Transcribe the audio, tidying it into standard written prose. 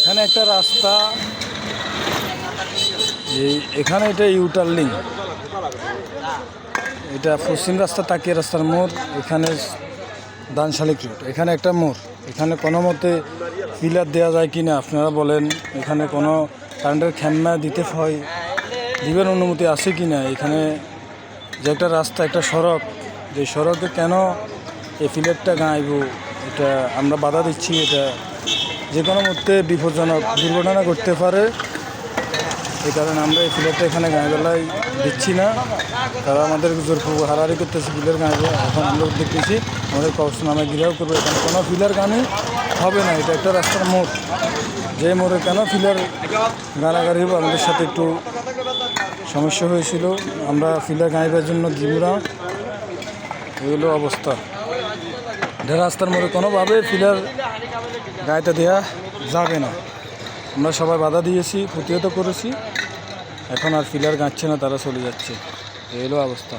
এখানে একটা রাস্তা, এখানে এটা ইউটার্নিং, এটা পশ্চিম রাস্তা তাকিয়ে রাস্তার মোড়। এখানে দানশালিক রোড, এখানে একটা মোড়। এখানে কোনো মতে পিলার দেওয়া যায় কি না আপনারা বলেন। এখানে কোনো কারেন্টের খ্যাম্মা দিতে হয়, দিবেন অনুমতি আছে কি না। এখানে যে একটা রাস্তা, একটা সড়ক, যে সড়কে কেন এই পিলারটা গাঁইব, এটা আমরা বাধা দিচ্ছি। এটা যে কোনো মধ্যে বিপজ্জনক দুর্ঘটনা ঘটতে পারে, এই কারণে আমরা এই পিলারটা এখানে গাঁয়ে বেলায় দিচ্ছি না। তারা আমাদের জোরপূর্বক হারাহারি করতেছে পিলার গাঁয়ে। এখন আমরা দেখতেছি আমাদের কবস্থান আমরা ঘিরাও করবো। এখানে কোনো পিলার গানে হবে না, এটা একটা রাস্তার মোড়। যে মোড়ে কেন পিলার গাড়াগাড়ি হবে, আমাদের সাথে একটু সমস্যা হয়েছিল। আমরা পিলার গাঁইবার জন্য দিব না, এগুলো অবস্থা। এটা রাস্তার মোড়ে কোনোভাবে পিলার গাইতে দেওয়া যাবে না। আমরা সবাই বাধা দিয়েছি, প্রতিহত করেছি। এখন আর পিলার গাঁচ্ছে না, তারা চলে যাচ্ছে। এই হলো অবস্থা।